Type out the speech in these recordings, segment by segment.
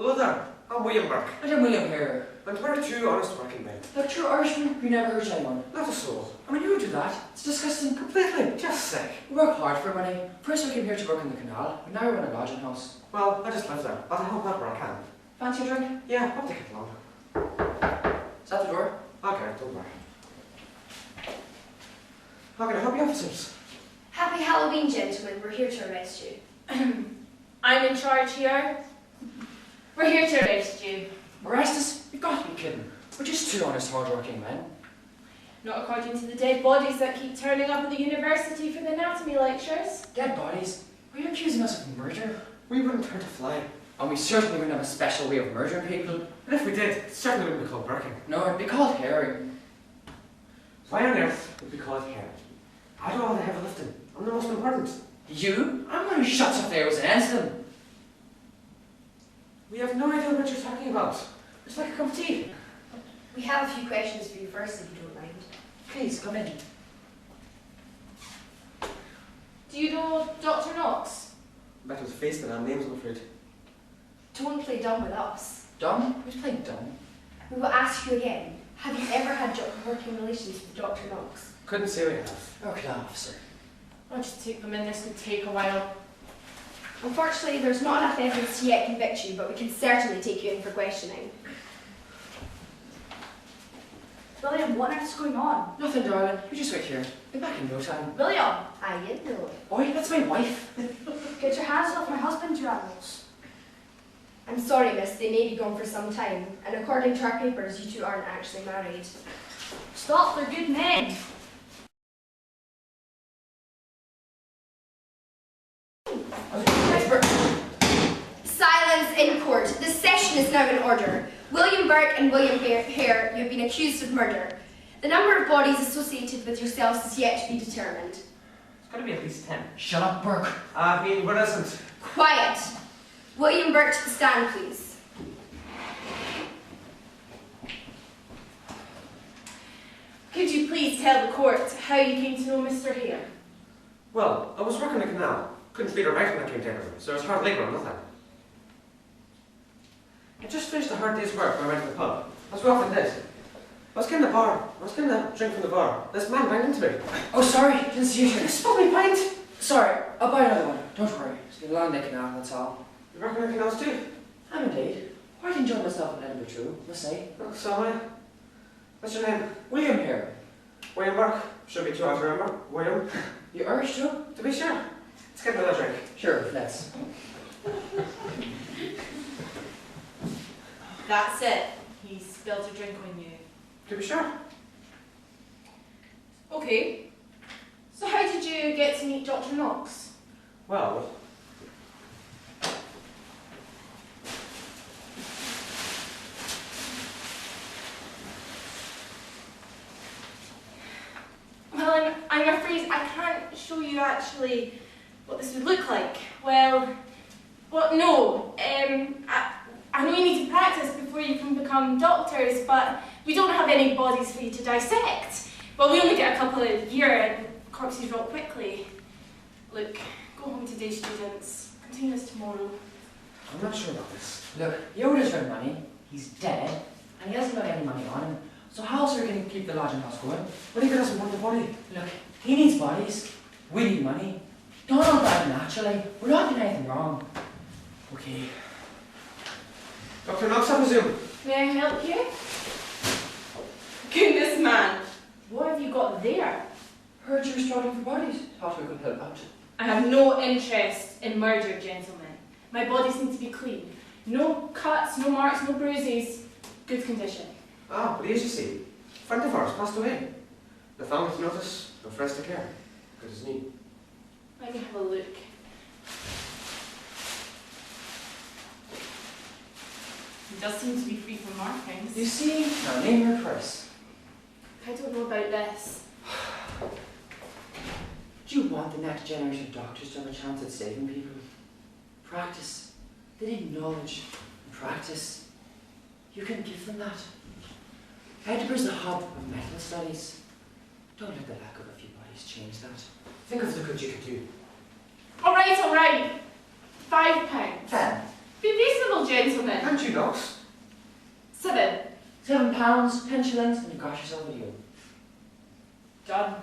Hello there, I'm William Burke. And I'm William Hare. And we're two honest working men. Like true Irishmen, we never hurt anyone. Not a soul. I mean, you would do that. It's disgusting. Completely. Just sick. We work hard for money. First we came here to work in the canal, and now we run a lodging house. Well, I just live there, but I help out where I can. Fancy a drink? Yeah, I'll take it along. Is that the door? Okay, don't worry. How can I help you, officers? Happy Halloween, gentlemen. We're here to arrest you. I'm in charge here. We're here to arrest you. Arrest us? You've got to be kidding. We're just two honest, hard-working men. Not according to the dead bodies that keep turning up at the university for the anatomy lectures. Dead bodies? Are you accusing us of murder? We wouldn't hurt a fly. And we certainly wouldn't have a special way of murdering people. And if we did, it certainly wouldn't be called burking. No, it'd be called herring. Why on earth would we call it hair? I do all the heavy lifting. I'm the most important. You? I'm the one who shuts up arrows and ends them. We have no idea what you're talking about. It's like a cup of tea. We have a few questions for you first, if you don't mind. Please, come in. Do you know Dr. Knox? Better with face than our names, I'm afraid. Don't play dumb with us. Dumb? Who's playing dumb? We will ask you again. Have you ever had working relations with Dr. Knox? Couldn't say we have. Okay, officer. I'll just take them in. This could take a while. Unfortunately, there's not enough evidence to yet convict you, but we can certainly take you in for questioning. William, what is going on? Nothing, darling. You just wait here. Be back in no time. William! I didn't know it. Oi, that's my wife. Get your hands off my husband, you animals. I'm sorry, miss. They may be gone for some time, and according to our papers, you two aren't actually married. Stop, they're good men. Silence in court. This session is now in order. William Burke and William Hare, you have been accused of murder. The number of bodies associated with yourselves is yet to be determined. It's got to be at least 10. Shut up, Burke. I mean, what isn't? Quiet. William Burke to the stand, please. Could you please tell the court how you came to know Mr. Hare? Well, I was working a canal. Couldn't read or write when I came to Edinburgh, so it was hard labour or nothing. I just finished a hard day's work when I went to the pub, as we often did. I was getting a drink from the bar. This man banged into me. Oh, sorry. Didn't see you. You spilled me pint! Sorry. I'll buy another one. Don't worry. It's been a long day canal, that's all. You working on canals too? I'm indeed. Quite enjoying myself in Edinburgh too, must say. Oh, so am I. What's your name? William Hare. William Burke. Should be too hard to remember. William. You Irish too? To be sure. Let's get another drink. Sure, let's. That's it. He spilled a drink on you. To be sure. Okay. So how did you get to meet Dr. Knox? Well, Well, I'm afraid I can't show you actually what this would look like. Well, no. I know you need to practice before you can become doctors, but we don't have any bodies for you to dissect. Well, we only get a couple a year and corpses rot quickly. Look, go home today, students. Continue this tomorrow. I'm not sure about this. Look, he owed us our money. He's dead, and he hasn't got any money on him. So how else are we going to keep the lodging house going? What if he doesn't want the body? Look, he needs bodies. We need money. Donald died naturally. We're not doing anything wrong. Okay. Dr. Knox, I presume. May I help you? Goodness, man. What have you got there? Heard you were struggling for bodies. Thought we could help out. I have no interest in murder, gentlemen. My bodies need to be clean. No cuts, no marks, no bruises. Good condition. Ah, but as you see, a friend of ours passed away. The family to notice, no friends to care. Good as new. Let me have a look. He does seem to be free from markings. You see? Now name your price. I don't know about this. Do you want the next generation of doctors to have a chance at saving people? Practice. They need knowledge and practice. You can give them that. Edinburgh's the hub of medical studies. Don't let the lack of a few bodies change that. Think of the good you could do. All right. £5. 10. Be reasonable, gentlemen. Thank you, Knox. 7. £7, 10 shillings, and you got yourself a deal. Done.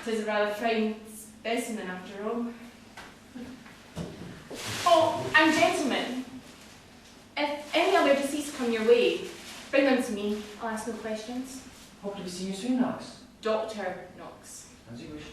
It is a rather fine specimen after all. Oh, and gentlemen, if any other deceased come your way, bring them to me. I'll ask no questions. Hope to be seeing you soon, Knox. Dr. Knox. As you wish.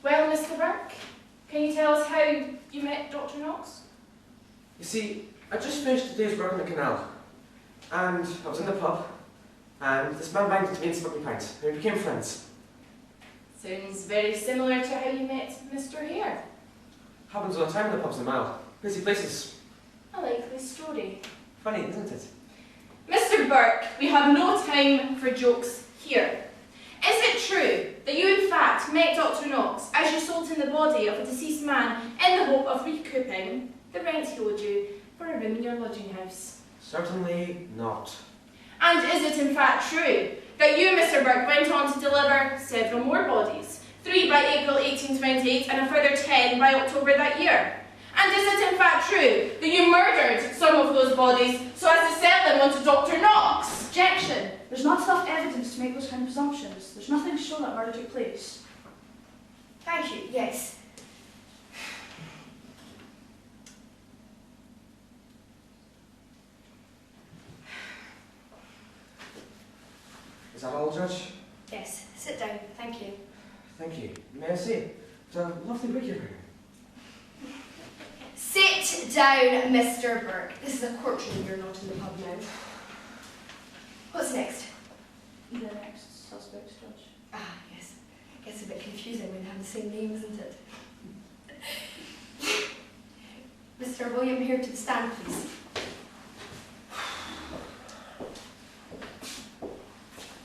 Well, Mr. Burke, can you tell us how you met Dr. Knox? You see, I just finished a day's work in the canal, and I was in the pub, and this man banged into me and spoke me pint, and we became friends. Sounds very similar to how you met Mr. Hare. Happens all the time in the pubs in the mile. Busy places. A likely story. Funny, isn't it? Mr. Burke, we have no time for jokes here. Is it true that you in fact met Dr. Knox as you sold him the body of a deceased man in the hope of recouping the rent he owed you for a room in your lodging house? Certainly not. And is it in fact true that you, Mr. Burke, went on to deliver several more bodies, 3 by April 1828 and a further 10 by October that year? And is it in fact true that you murdered some of those bodies so as to sell them on to Dr. Knox? Objection! There's not enough evidence to make those kind of presumptions. There's nothing to show that murder took place. Thank you, yes. Is that all, Judge? Yes, sit down, thank you. Thank you. May I say, it's a lovely week here. Sit down, Mr. Burke. This is a courtroom, you're not in the pub now. What's next? The next suspect, Judge. Ah, yes. Gets a bit confusing when they have the same name, isn't it? Mr. William Hare to the stand, please.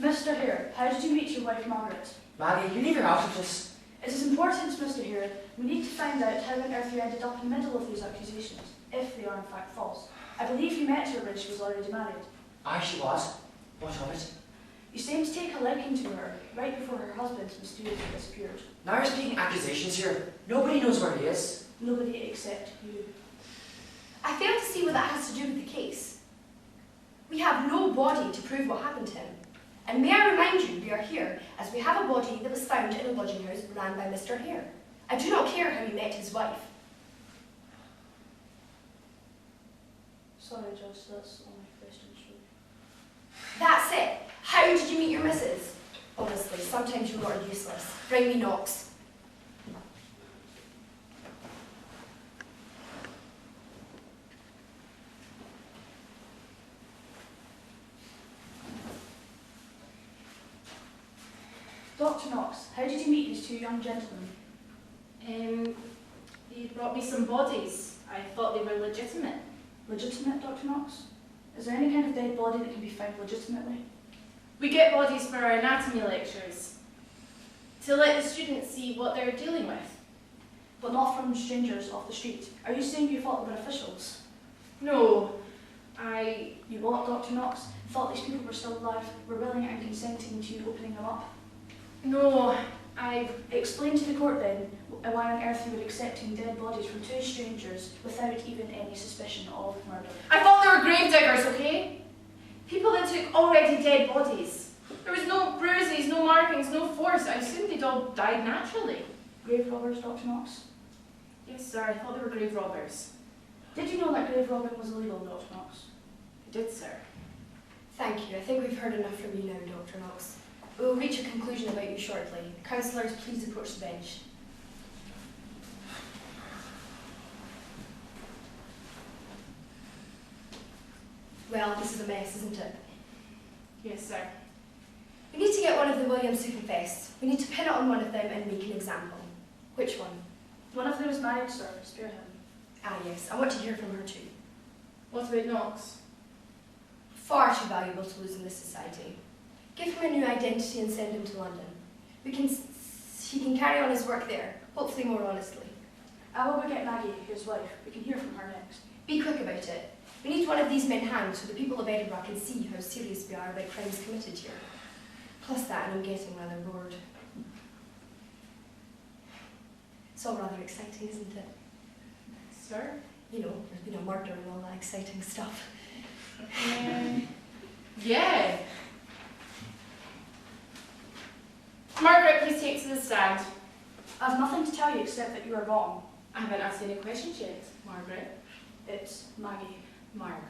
Mr. Hare, how did you meet your wife, Margaret? Maggie, you leave your house with us. It is important, Mr. Hare. We need to find out how on earth you ended up in the middle of these accusations, if they are in fact false. I believe you met her when she was already married. Aye, she was. What of it? You seem to take a liking to her, right before her husband mysteriously disappeared. Now you're speaking accusations here. Nobody knows where he is. Nobody except you. I fail to see what that has to do with the case. We have no body to prove what happened to him. And may I remind you, we are here as we have a body that was found in a lodging house ran by Mr. Hare. I do not care how he met his wife. Sorry, Judge, that's all my questions. That's it. How did you meet your missus? Honestly, sometimes you are useless. Bring me Knox. Dr. Knox, how did you meet these two young gentlemen? He brought me some bodies. I thought they were legitimate. Legitimate, Dr. Knox? Is there any kind of dead body that can be found legitimately? We get bodies for our anatomy lectures to let the students see what they're dealing with. But not from strangers off the street. Are you saying you thought they were officials? No, You what, Dr. Knox? Thought these people were still alive, were willing and consenting to you opening them up? No, Explain to the court then why on earth you were accepting dead bodies from two strangers without even any suspicion of murder. I thought they were grave diggers, okay? People that took already dead bodies. There was no bruises, no markings, no force. I assumed they'd all died naturally. Grave robbers, Dr. Knox? Yes, sir, I thought they were grave robbers. Did you know that grave robbing was illegal, Dr. Knox? I did, sir. Thank you. I think we've heard enough from you now, Dr. Knox. We will reach a conclusion about you shortly. Councillors, please approach the bench. Well, this is a mess, isn't it? Yes, sir. We need to get one of the Williams to confess. We need to pin it on one of them and make an example. Which one? One of them is married, sir. Spare him. Ah, yes. I want to hear from her too. What about Knox? Far too valuable to lose in this society. Give him a new identity and send him to London. He can carry on his work there, hopefully more honestly. I will go get Maggie, his wife. We can hear from her next. Be quick about it. We need one of these men hanged so the people of Edinburgh can see how serious we are about crimes committed here. Plus that, and I'm getting rather bored. It's all rather exciting, isn't it? Sir? You know, there's been a murder and all that exciting stuff. Yeah. Margaret, please take to the stand. I have nothing to tell you except that you are wrong. I haven't asked any questions yet. Margaret? It's Maggie. Margaret.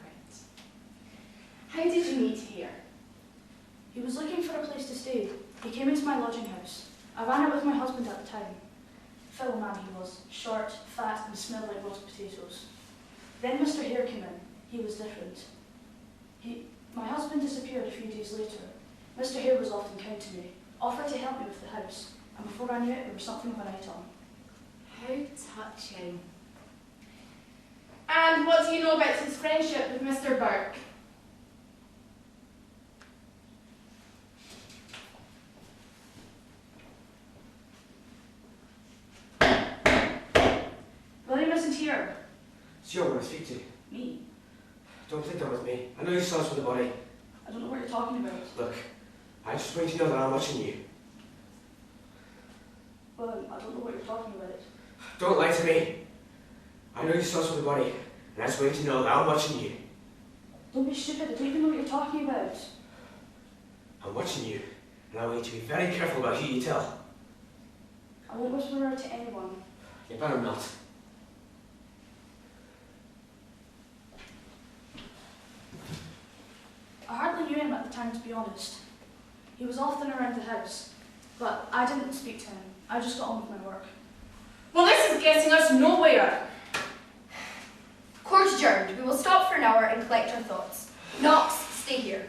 How did you meet here? He was looking for a place to stay. He came into my lodging house. I ran it with my husband at the time. Phil man he was, short, fat and smelled like roast potatoes. Then Mr. Hare came in. He was different. My husband disappeared a few days later. Mr. Hare was often kind to me, offered to help me with the house, and before I knew it, there was something of a night on. How touching. And what do you know about his friendship with Mr. Burke? William isn't here. It's you I want to speak to. Me? Don't think that was me. I know you saw us with the body. I don't know what you're talking about. Look, I just want you to know that I'm watching you. William, I don't know what you're talking about. Don't lie to me. I know you saw us with the body, and I just want you to know that I'm watching you. Don't be stupid. I don't even know what you're talking about. I'm watching you, and I want you to be very careful about who you tell. I won't whisper her to anyone. You better not. I hardly knew him at the time, to be honest. He was often around the house, but I didn't speak to him. I just got on with my work. Well, this is getting us nowhere. Court adjourned. We will stop for an hour and collect our thoughts. Knox, stay here.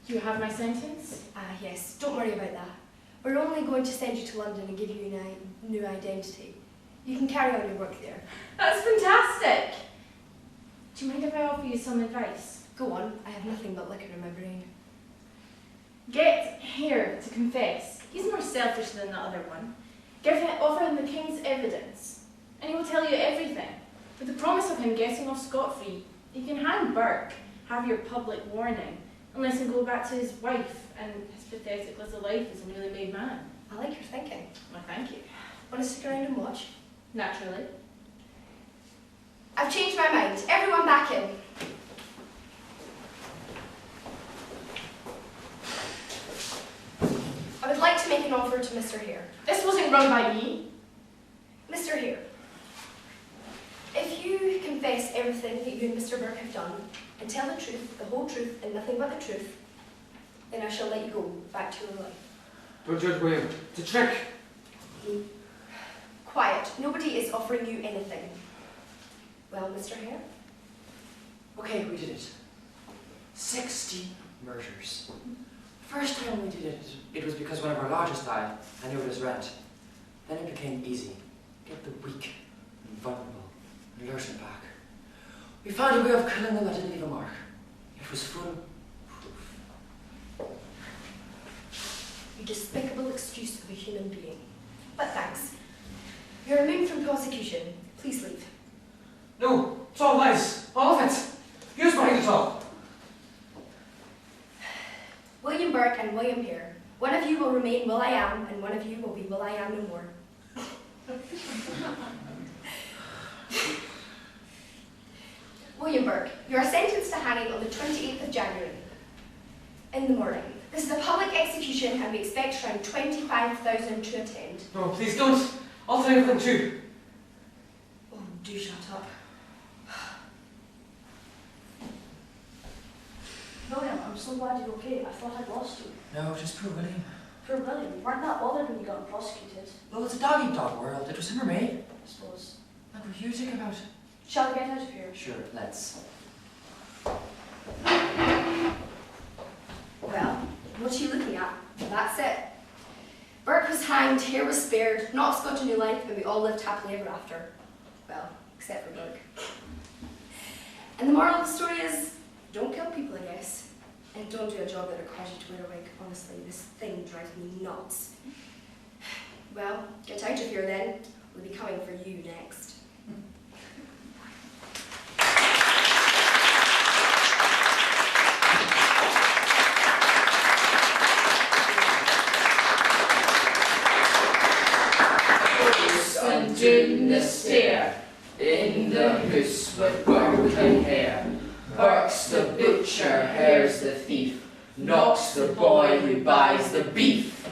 You have my sentence? Yes, don't worry about that. We're only going to send you to London and give you a new identity. You can carry on your work there. That's fantastic. Do you mind if I offer you some advice? Go on, I have nothing but liquor in my brain. Get Hare to confess. He's more selfish than the other one. Offer him the king's evidence, and he will tell you everything. With the promise of him getting off scot-free, you can hang Burke, have your public warning, and let him go back to his wife and his pathetic little life as a newly made man. I like your thinking. Well, thank you. Want to stick around and watch? Naturally. I've changed my mind. Everyone back in. I would like to make an offer to Mr. Hare. This wasn't run by me. Mr. Hare, if you confess everything that you and Mr. Burke have done, and tell the truth, the whole truth, and nothing but the truth, then I shall let you go back to your life. Don't judge William. It's a trick. Quiet. Nobody is offering you anything. Well, Mr. Hare? Okay, we did it. 60 murders. First time we did it, it was because one of our lodgers died and owed us rent. Then it became easy. Get the weak and vulnerable and lure them back. We found a way of killing them that didn't leave a mark. It was foolproof. You despicable excuse of a human being. But thanks. You're removed from prosecution. Please leave. No, it's all lies. All of it. Who's behind it all? William Burke and William Hare. One of you will remain Will I Am, and one of you will be Will I Am no more. William Burke, you are sentenced to hanging on the 28th of January in the morning. This is a public execution and we expect around 25,000 to attend. No, please don't. I'll tell everything too. Oh, do shut up. William, I'm so glad you're okay. I thought I'd lost you. No, just poor William. Poor William, you weren't that bothered when you got prosecuted, Well, it's a dog-eat-dog world. It was him or me. I suppose. What were you thinking about? Shall we get out of here? Sure, let's. Well, what are you looking at? That's it. Burke was hanged, Hare was spared, Knox got a new life, and we all lived happily ever after. Well, except for Burke. And the moral of the story is, don't kill people, I guess. And don't do a job that requires you to wear a wig. Honestly, this thing drives me nuts. Well, get out of here then. will be coming for you next. Undone the stair, in the house with Burke and Hare. Burke's the butcher, Hare's the thief, knocks the boy who buys the beef.